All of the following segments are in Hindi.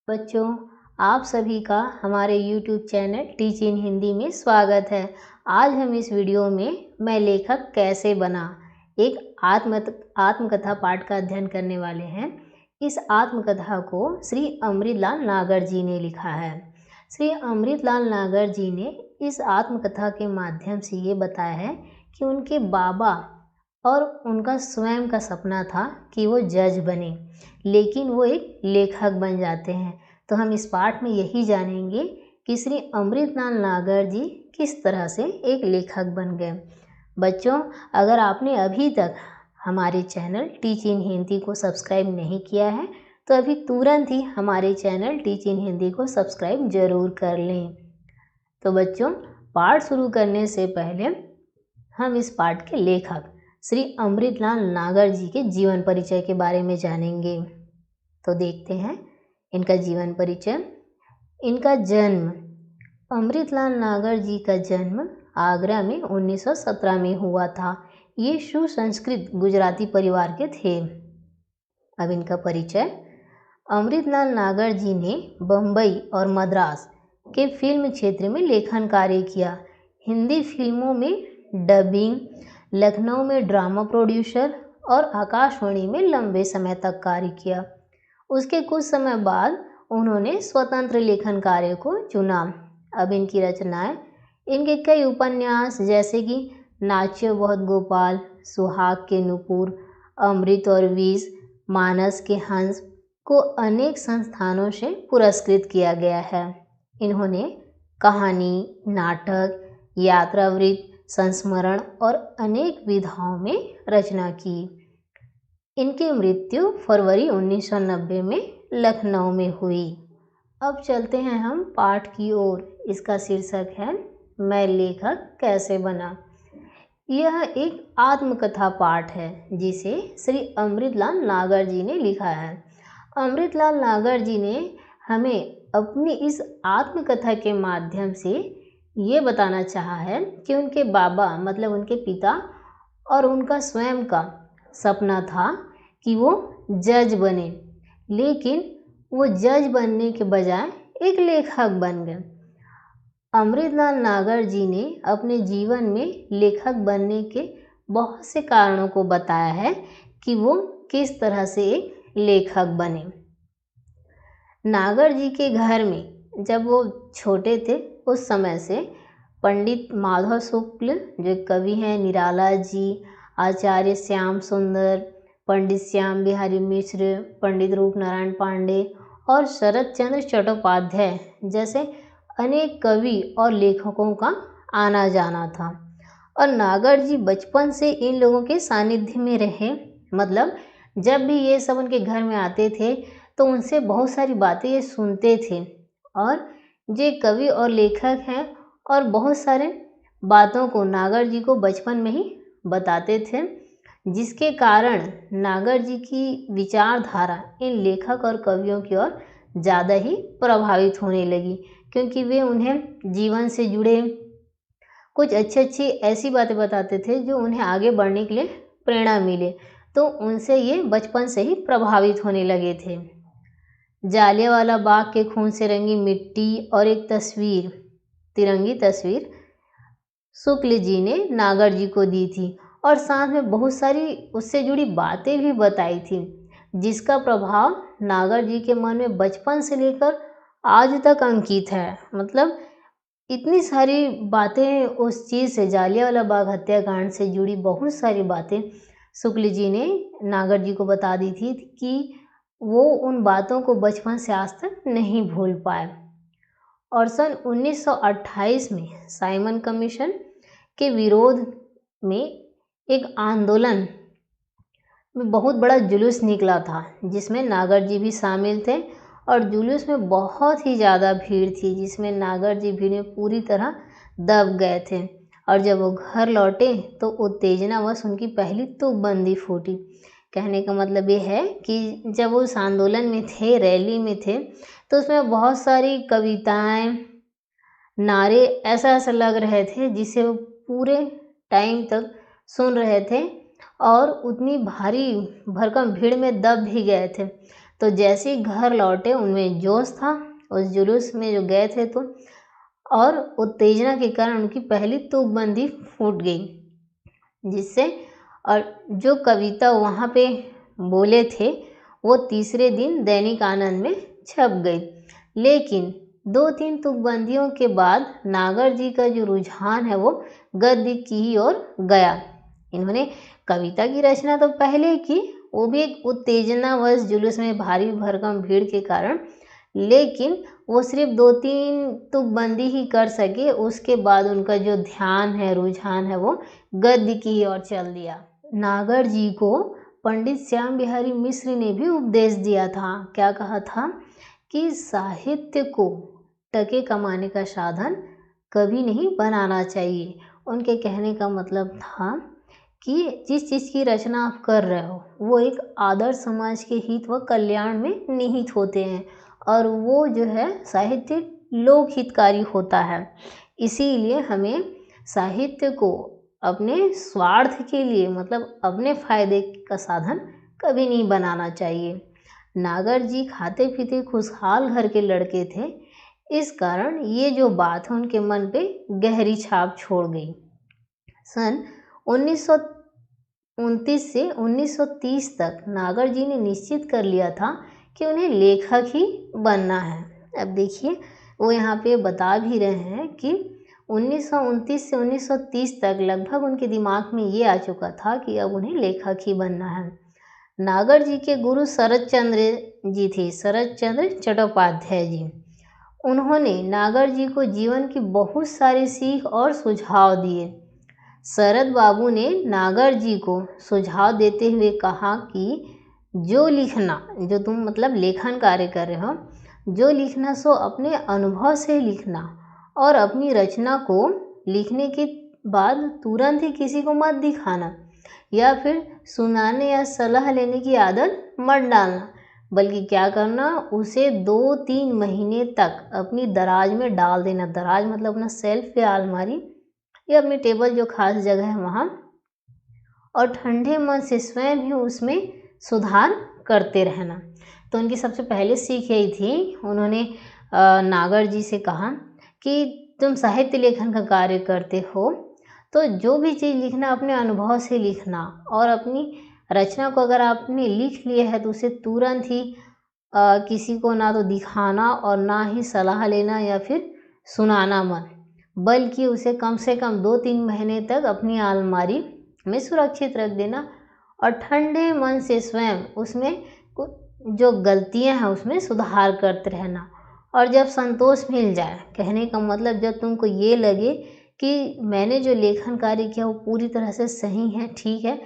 बच्चों, आप सभी का हमारे YouTube channel teach in Hindi में स्वागत है। आज हम इस वीडियो में मैं लेखक कैसे बना एक आत्मकथा पाठ का अध्ययन करने वाले हैं। इस आत्मकथा को श्री अमृतलाल नागर जी ने लिखा है। श्री अमृतलाल नागर जी ने इस आत्मकथा के माध्यम से ये बताया है कि उनके बाबा और उनका स्वयं का सपना था कि वो जज बने, लेकिन वो एक लेखक बन जाते हैं। तो हम इस पाठ में यही जानेंगे कि श्री अमृतलाल नागर जी किस तरह से एक लेखक बन गए। बच्चों, अगर आपने अभी तक हमारे चैनल टीच इन हिंदी को सब्सक्राइब नहीं किया है तो अभी तुरंत ही हमारे चैनल टीच इन हिंदी को सब्सक्राइब जरूर कर लें। तो बच्चों, पाठ शुरू करने से पहले हम इस पाठ के लेखक श्री अमृतलाल नागर जी के जीवन परिचय के बारे में जानेंगे। तो देखते हैं इनका जीवन परिचय। इनका जन्म, अमृतलाल नागर जी का जन्म आगरा में 1917 में हुआ था। ये सुसंस्कृत गुजराती परिवार के थे। अब इनका परिचय। अमृतलाल नागर जी ने बम्बई और मद्रास के फिल्म क्षेत्र में लेखन कार्य किया। हिंदी फिल्मों में डबिंग, लखनऊ में ड्रामा प्रोड्यूसर और आकाशवाणी में लंबे समय तक कार्य किया। उसके कुछ समय बाद उन्होंने स्वतंत्र लेखन कार्य को चुना। अब इनकी रचनाएं, इनके कई उपन्यास जैसे कि नाच्यो बहुत गोपाल, सुहाग के नुपुर, अमृत और विष, मानस के हंस को अनेक संस्थानों से पुरस्कृत किया गया है। इन्होंने कहानी, नाटक, यात्रावृत्त, संस्मरण और अनेक विधाओं में रचना की। इनकी मृत्यु फरवरी 1990 में लखनऊ में हुई। अब चलते हैं हम पाठ की ओर। इसका शीर्षक है मैं लेखक कैसे बना। यह एक आत्मकथा पाठ है जिसे श्री अमृतलाल नागर जी ने लिखा है। अमृतलाल नागर जी ने हमें अपनी इस आत्मकथा के माध्यम से ये बताना चाहा है कि उनके बाबा मतलब उनके पिता और उनका स्वयं का सपना था कि वो जज बने, लेकिन वो जज बनने के बजाय एक लेखक बन गए। अमृतलाल नागर जी ने अपने जीवन में लेखक बनने के बहुत से कारणों को बताया है कि वो किस तरह से एक लेखक बने। नागर जी के घर में जब वो छोटे थे उस समय से पंडित माधव शुक्ल जो कवि हैं, निराला जी, आचार्य श्याम सुंदर, पंडित श्याम बिहारी मिश्र, पंडित रूपनारायण पांडे और शरद चंद्र चट्टोपाध्याय जैसे अनेक कवि और लेखकों का आना जाना था। और नागर जी बचपन से इन लोगों के सानिध्य में रहे। मतलब जब भी ये सब उनके घर में आते थे तो उनसे बहुत सारी बातें ये सुनते थे। और ये कवि और लेखक हैं और बहुत सारे बातों को नागर जी को बचपन में ही बताते थे, जिसके कारण नागर जी की विचारधारा इन लेखक और कवियों की ओर ज़्यादा ही प्रभावित होने लगी, क्योंकि वे उन्हें जीवन से जुड़े कुछ अच्छी ऐसी बातें बताते थे जो उन्हें आगे बढ़ने के लिए प्रेरणा मिले। तो उनसे ये बचपन से ही प्रभावित होने लगे थे। जालियांवाला बाग के खून से रंगी मिट्टी और एक तस्वीर, तिरंगी तस्वीर शुक्ल जी ने नागर जी को दी थी और साथ में बहुत सारी उससे जुड़ी बातें भी बताई थी, जिसका प्रभाव नागर जी के मन में बचपन से लेकर आज तक अंकित है। मतलब इतनी सारी बातें उस चीज़ से, जालियांवाला बाग हत्याकांड से जुड़ी बहुत सारी बातें शुक्ल जी ने नागर जी को बता दी थी कि वो उन बातों को बचपन से आज तक नहीं भूल पाए। और सन 1928 में साइमन कमीशन के विरोध में एक आंदोलन में बहुत बड़ा जुलूस निकला था, जिसमें नागर जी भी शामिल थे। और जुलूस में बहुत ही ज़्यादा भीड़ थी, जिसमें नागर जी भीड़ में पूरी तरह दब गए थे। और जब वो घर लौटे तो उत्तेजनावश उनकी पहली तुकबंदी फूटी। कहने का मतलब ये है कि जब वो उस आंदोलन में थे, रैली में थे, तो उसमें बहुत सारी कविताएं, नारे ऐसा लग रहे थे जिसे वो पूरे टाइम तक सुन रहे थे और उतनी भारी भरकम भीड़ में दब भी गए थे। तो जैसे ही घर लौटे उनमें जोश था, उस जुलूस में जो गए थे तो, और उत्तेजना के कारण उनकी पहली तुकबंदी फूट गई, जिससे और जो कविता वहाँ पे बोले थे वो तीसरे दिन दैनिक आनंद में छप गई। लेकिन 2-3 तुकबंदियों के बाद नागर जी का जो रुझान है वो गद्य की ओर गया। इन्होंने कविता की रचना तो पहले की, वो भी एक उत्तेजनावश जुलूस में भारी भरकम भीड़ के कारण, लेकिन वो सिर्फ 2-3 तुकबंदी ही कर सके। उसके बाद उनका जो ध्यान है, रुझान है, वो गद्य की ओर चल दिया। नागर जी को पंडित श्याम बिहारी मिश्र ने भी उपदेश दिया था। क्या कहा था कि साहित्य को टके कमाने का साधन कभी नहीं बनाना चाहिए। उनके कहने का मतलब था कि जिस चीज़ की रचना आप कर रहे हो वो एक आदर्श समाज के हित व कल्याण में निहित होते हैं, और वो जो है साहित्य लोक हितकारी होता है। इसीलिए हमें साहित्य को अपने स्वार्थ के लिए, मतलब अपने फायदे का साधन कभी नहीं बनाना चाहिए। नागर जी खाते पीते खुशहाल घर के लड़के थे, इस कारण ये जो बात है उनके मन पे गहरी छाप छोड़ गई। सन 1929 से 1930 तक नागर जी ने निश्चित कर लिया था कि उन्हें लेखक ही बनना है। अब देखिए वो यहाँ पे बता भी रहे हैं कि 1929 से 1930 तक लगभग उनके दिमाग में ये आ चुका था कि अब उन्हें लेखक ही बनना है। नागर जी के गुरु शरद चंद्र जी थे, शरद चंद्र चट्टोपाध्याय जी। उन्होंने नागर जी को जीवन की बहुत सारी सीख और सुझाव दिए। शरद बाबू ने नागर जी को सुझाव देते हुए कहा कि जो लिखना, जो तुम मतलब लेखन कार्य कर रहे हो, जो लिखना सो अपने अनुभव से लिखना, और अपनी रचना को लिखने के बाद तुरंत ही किसी को मत दिखाना या फिर सुनाने या सलाह लेने की आदत मत डालना, बल्कि क्या करना, उसे 2-3 महीने तक अपनी दराज में डाल देना। दराज मतलब अपना सेल्फ या अलमारी या अपनी टेबल जो खास जगह है वहाँ, और ठंडे मन से स्वयं भी उसमें सुधार करते रहना। तो उनकी सबसे पहले सीख यही थी। उन्होंने नागर जी से कहा कि तुम साहित्य लेखन का कार्य करते हो तो जो भी चीज़ लिखना अपने अनुभव से लिखना, और अपनी रचना को अगर आपने लिख लिया है तो उसे तुरंत ही किसी को ना तो दिखाना और ना ही सलाह लेना या फिर सुनाना मत, बल्कि उसे कम से कम 2-3 महीने तक अपनी अलमारी में सुरक्षित रख देना, और ठंडे मन से स्वयं उसमें जो गलतियां हैं उसमें सुधार करते रहना। और जब संतोष मिल जाए, कहने का मतलब जब तुमको ये लगे कि मैंने जो लेखन कार्य किया वो पूरी तरह से सही है, ठीक है,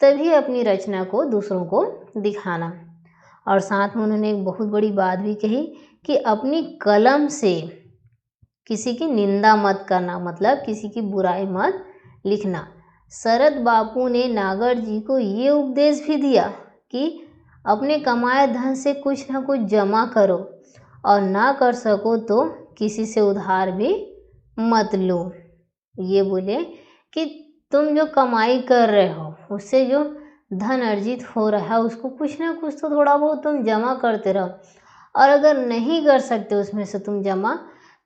तभी अपनी रचना को दूसरों को दिखाना। और साथ में उन्होंने एक बहुत बड़ी बात भी कही कि अपनी कलम से किसी की निंदा मत करना, मतलब किसी की बुराई मत लिखना। शरद बापू ने नागर जी को ये उपदेश भी दिया कि अपने कमाए धन से कुछ ना कुछ जमा करो, और ना कर सको तो किसी से उधार भी मत लो। ये बोले कि तुम जो कमाई कर रहे हो उससे जो धन अर्जित हो रहा है उसको कुछ ना कुछ तो थोड़ा बहुत तुम जमा करते रहो, और अगर नहीं कर सकते उसमें से तुम जमा,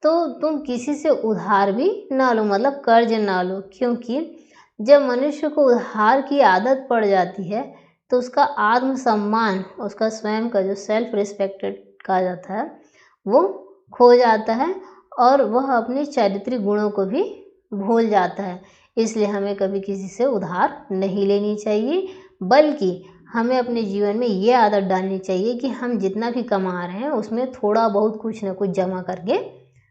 तो तुम किसी से उधार भी ना लो, मतलब कर्ज ना लो। क्योंकि जब मनुष्य को उधार की आदत पड़ जाती है तो उसका आत्मसम्मान, उसका स्वयं का जो सेल्फ रिस्पेक्टेड कहा जाता है, वो खो जाता है, और वह अपने चारित्रिक गुणों को भी भूल जाता है। इसलिए हमें कभी किसी से उधार नहीं लेनी चाहिए, बल्कि हमें अपने जीवन में ये आदत डालनी चाहिए कि हम जितना भी कमा रहे हैं उसमें थोड़ा बहुत कुछ ना कुछ जमा करके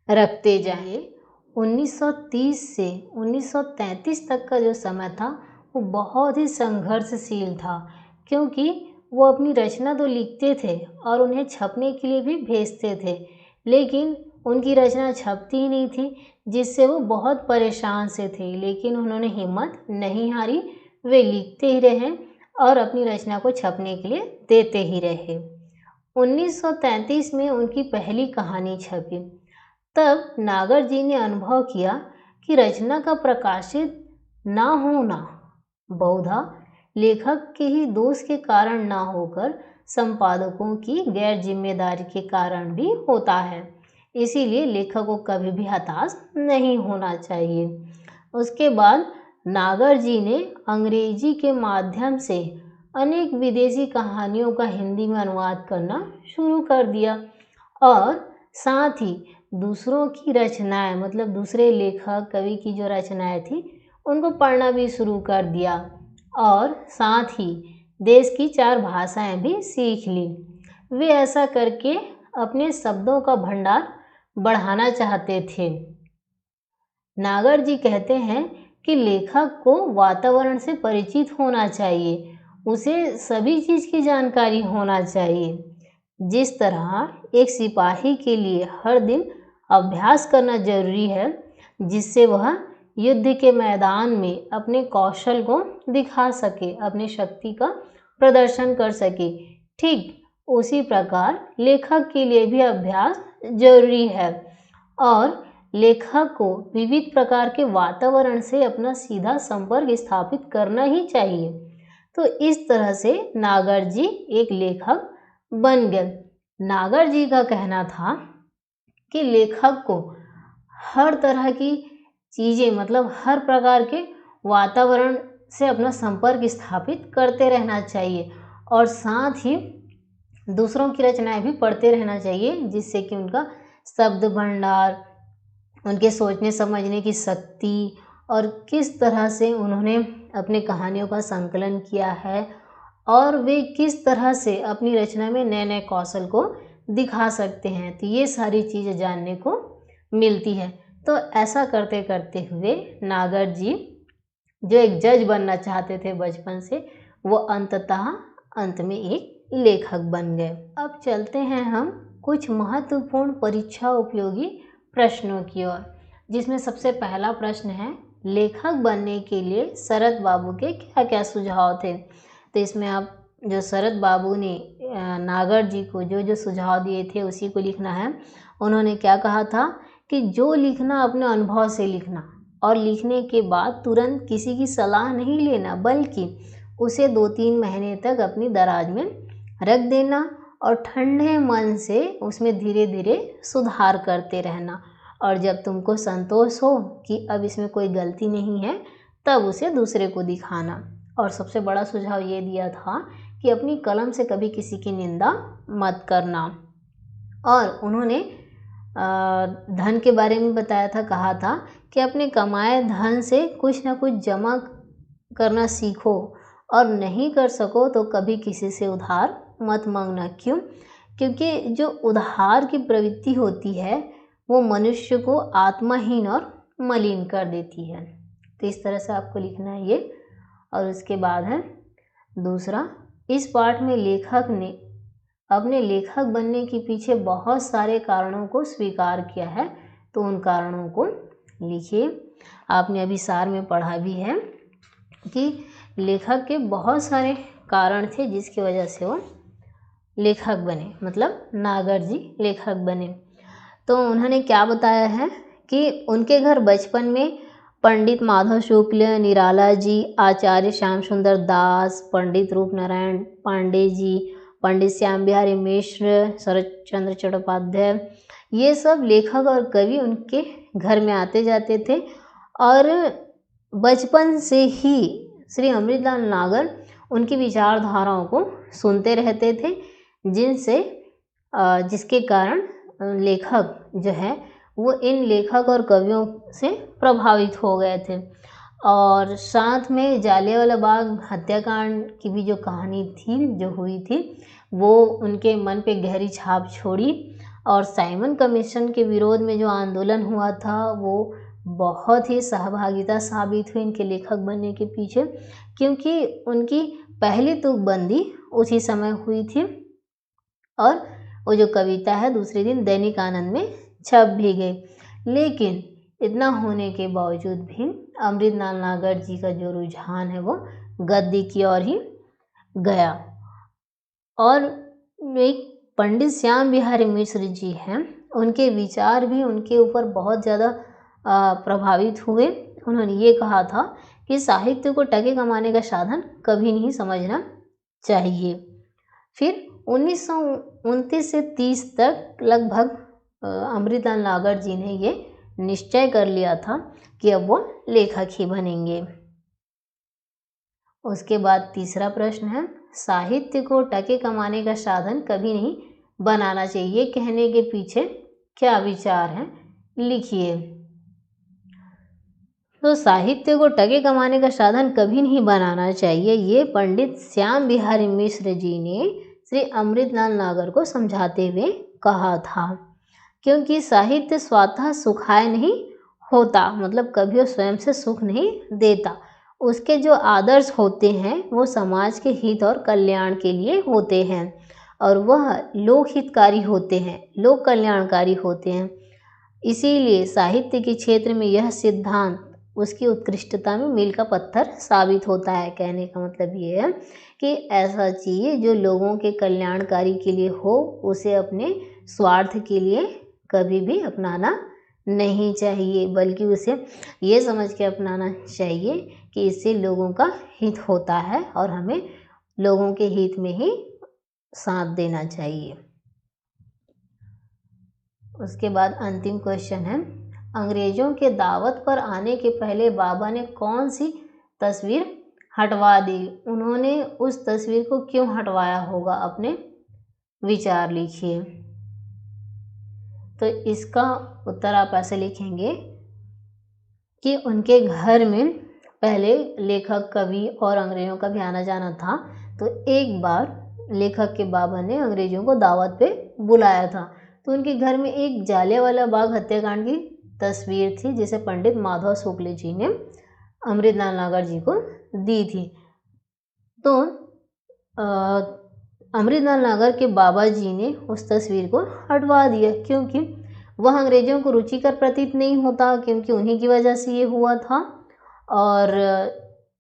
रखते जाएं। 1930 से 1933 तक का जो समय था वो बहुत ही संघर्षशील था, क्योंकि वो अपनी रचना तो लिखते थे और उन्हें छपने के लिए भी भेजते थे, लेकिन उनकी रचना छपती ही नहीं थी, जिससे वो बहुत परेशान से थे। लेकिन उन्होंने हिम्मत नहीं हारी, वे लिखते ही रहे और अपनी रचना को छपने के लिए देते ही रहे। 1933 में उनकी पहली कहानी छपी। तब नागर जी ने अनुभव किया कि रचना का प्रकाशित ना होना बहुधा लेखक के ही दोष के कारण ना होकर संपादकों की गैर जिम्मेदारी के कारण भी होता है। इसीलिए लेखक को कभी भी हताश नहीं होना चाहिए। उसके बाद नागर जी ने अंग्रेजी के माध्यम से अनेक विदेशी कहानियों का हिंदी में अनुवाद करना शुरू कर दिया और साथ ही दूसरों की रचनाएं, मतलब दूसरे लेखक कवि की जो रचनाएं थी उनको पढ़ना भी शुरू कर दिया और साथ ही देश की 4 भाषाएं भी सीख ली। वे ऐसा करके अपने शब्दों का भंडार बढ़ाना चाहते थे। नागर जी कहते हैं कि लेखक को वातावरण से परिचित होना चाहिए, उसे सभी चीज़ की जानकारी होना चाहिए। जिस तरह एक सिपाही के लिए हर दिन अभ्यास करना जरूरी है जिससे वह युद्ध के मैदान में अपने कौशल को दिखा सके, अपनी शक्ति का प्रदर्शन कर सके, ठीक उसी प्रकार लेखक के लिए भी अभ्यास जरूरी है और लेखक को विविध प्रकार के वातावरण से अपना सीधा संपर्क स्थापित करना ही चाहिए। तो इस तरह से नागर जी एक लेखक बन गए। नागर जी का कहना था कि लेखक को हर तरह की चीज़ें, मतलब हर प्रकार के वातावरण से अपना संपर्क स्थापित करते रहना चाहिए और साथ ही दूसरों की रचनाएं भी पढ़ते रहना चाहिए जिससे कि उनका शब्द भंडार, उनके सोचने समझने की शक्ति और किस तरह से उन्होंने अपने कहानियों का संकलन किया है और वे किस तरह से अपनी रचना में नए नए कौशल को दिखा सकते हैं, तो ये सारी चीज़ें जानने को मिलती है। तो ऐसा करते करते हुए नागर जी जो एक जज बनना चाहते थे बचपन से, वो अंत में एक लेखक बन गए। अब चलते हैं हम कुछ महत्वपूर्ण परीक्षा उपयोगी प्रश्नों की ओर, जिसमें सबसे पहला प्रश्न है लेखक बनने के लिए शरद बाबू के क्या क्या सुझाव थे। तो इसमें आप जो शरद बाबू ने नागर जी को जो जो सुझाव दिए थे उसी को लिखना है। उन्होंने क्या कहा था कि जो लिखना अपने अनुभव से लिखना और लिखने के बाद तुरंत किसी की सलाह नहीं लेना, बल्कि उसे 2-3 महीने तक अपनी दराज में रख देना और ठंडे मन से उसमें धीरे धीरे सुधार करते रहना और जब तुमको संतोष हो कि अब इसमें कोई गलती नहीं है तब उसे दूसरे को दिखाना। और सबसे बड़ा सुझाव ये दिया था कि अपनी कलम से कभी किसी की निंदा मत करना। और उन्होंने धन के बारे में बताया था, कहा था कि अपने कमाए धन से कुछ ना कुछ जमा करना सीखो और नहीं कर सको तो कभी किसी से उधार मत मांगना। क्यों? क्योंकि जो उधार की प्रवृत्ति होती है वो मनुष्य को आत्माहीन और मलिन कर देती है। तो इस तरह से आपको लिखना है ये। और उसके बाद है दूसरा, इस पाठ में लेखक ने अपने लेखक बनने के पीछे बहुत सारे कारणों को स्वीकार किया है, तो उन कारणों को लिखिए। आपने अभी सार में पढ़ा भी है कि लेखक के बहुत सारे कारण थे जिसकी वजह से वो लेखक बने, मतलब नागर जी लेखक बने। तो उन्होंने क्या बताया है कि उनके घर बचपन में पंडित माधव शुक्ल, निराला जी, आचार्य श्याम सुंदर दास, पंडित रूप नारायण पांडे जी, पंडित श्याम बिहारी मिश्र, शरद चंद्र चट्टोपाध्याय, ये सब लेखक और कवि उनके घर में आते जाते थे। और बचपन से ही श्री अमृतलाल नागर उनकी विचारधाराओं को सुनते रहते थे, जिसके कारण लेखक जो है वो इन लेखक और कवियों से प्रभावित हो गए थे। और साथ में जालियांवाला बाग हत्याकांड की भी जो कहानी थी, जो हुई थी, वो उनके मन पे गहरी छाप छोड़ी। और साइमन कमीशन के विरोध में जो आंदोलन हुआ था वो बहुत ही सहभागिता साबित हुई इनके लेखक बनने के पीछे, क्योंकि उनकी पहली तुकबंदी उसी समय हुई थी और वो जो कविता है दूसरे दिन दैनिक आनंद में छप भी गई। लेकिन इतना होने के बावजूद भी अमृतलाल नागर जी का जो रुझान है वो गद्दी की ओर ही गया। और एक पंडित श्याम बिहारी मिश्र जी हैं, उनके विचार भी उनके ऊपर बहुत ज़्यादा प्रभावित हुए। उन्होंने ये कहा था कि साहित्य को टके कमाने का साधन कभी नहीं समझना चाहिए। फिर 1929 से 30 तक लगभग अमृतलाल नागर जी ने ये निश्चय कर लिया था कि अब वो लेखक ही बनेंगे। उसके बाद तीसरा प्रश्न है, साहित्य को टके कमाने का साधन कभी नहीं बनाना चाहिए, कहने के पीछे क्या विचार है, लिखिए। तो साहित्य को टके कमाने का साधन कभी नहीं बनाना चाहिए, ये पंडित श्याम बिहारी मिश्र जी ने श्री अमृतलाल नागर को समझाते हुए कहा था। क्योंकि साहित्य स्वतः सुखाय नहीं होता, मतलब कभी वो स्वयं से सुख नहीं देता। उसके जो आदर्श होते हैं वो समाज के हित और कल्याण के लिए होते हैं और वह लोक हितकारी होते हैं, लोक कल्याणकारी होते हैं। इसीलिए साहित्य के क्षेत्र में यह सिद्धांत उसकी उत्कृष्टता में मील का पत्थर साबित होता है। कहने का मतलब ये है कि ऐसा चाहिए जो लोगों के कल्याणकारी के लिए हो, उसे अपने स्वार्थ के लिए कभी भी अपनाना नहीं चाहिए, बल्कि उसे ये समझ के अपनाना चाहिए कि इससे लोगों का हित होता है और हमें लोगों के हित में ही साथ देना चाहिए। उसके बाद अंतिम क्वेश्चन है, अंग्रेजों के दावत पर आने के पहले बाबा ने कौन सी तस्वीर हटवा दी, उन्होंने उस तस्वीर को क्यों हटवाया होगा, अपने विचार लिखिए। तो इसका उत्तर आप ऐसे लिखेंगे कि उनके घर में पहले लेखक, कवि और अंग्रेजों का भी आना जाना था, तो एक बार लेखक के बाबा ने अंग्रेजों को दावत पे बुलाया था, तो उनके घर में एक जालियांवाला बाग हत्याकांड की तस्वीर थी जिसे पंडित माधव शुक्ल जी ने अमृतलाल नागर जी को दी थी। तो अमृतलाल नागर के बाबा जी ने उस तस्वीर को हटवा दिया, क्योंकि वह अंग्रेजों को रुचिकर प्रतीत नहीं होता, क्योंकि उन्हीं की वजह से ये हुआ था। और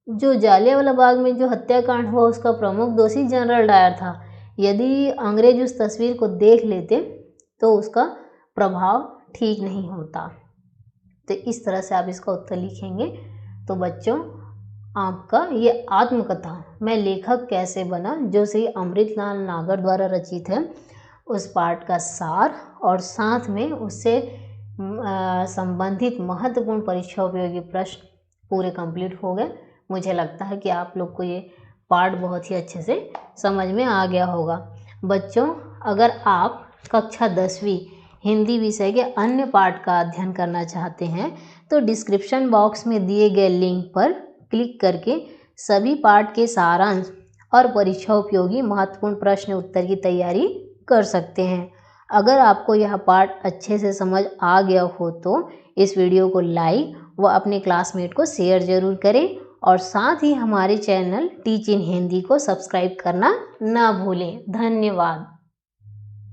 जो जालियांवाला बाग में जो हत्याकांड हुआ उसका प्रमुख दोषी जनरल डायर था। यदि अंग्रेज उस तस्वीर को देख लेते तो उसका प्रभाव ठीक नहीं होता। तो इस तरह से आप इसका उत्तर लिखेंगे। तो बच्चों, आपका ये आत्मकथा मैं लेखक कैसे बना, जो श्री अमृतलाल नागर द्वारा रचित है, उस पाठ का सार और साथ में उससे संबंधित महत्वपूर्ण परीक्षा उपयोगी प्रश्न पूरे कंप्लीट हो गए। मुझे लगता है कि आप लोग को ये पाठ बहुत ही अच्छे से समझ में आ गया होगा। बच्चों, अगर आप कक्षा 10वीं हिंदी विषय के अन्य पाठ का अध्ययन करना चाहते हैं तो डिस्क्रिप्शन बॉक्स में दिए गए लिंक पर क्लिक करके सभी पाठ के सारांश और परीक्षा उपयोगी महत्वपूर्ण प्रश्न उत्तर की तैयारी कर सकते हैं। अगर आपको यह पाठ अच्छे से समझ आ गया हो तो इस वीडियो को लाइक व अपने क्लासमेट को शेयर जरूर करें और साथ ही हमारे चैनल टीच इन हिंदी को सब्सक्राइब करना ना भूलें। धन्यवाद।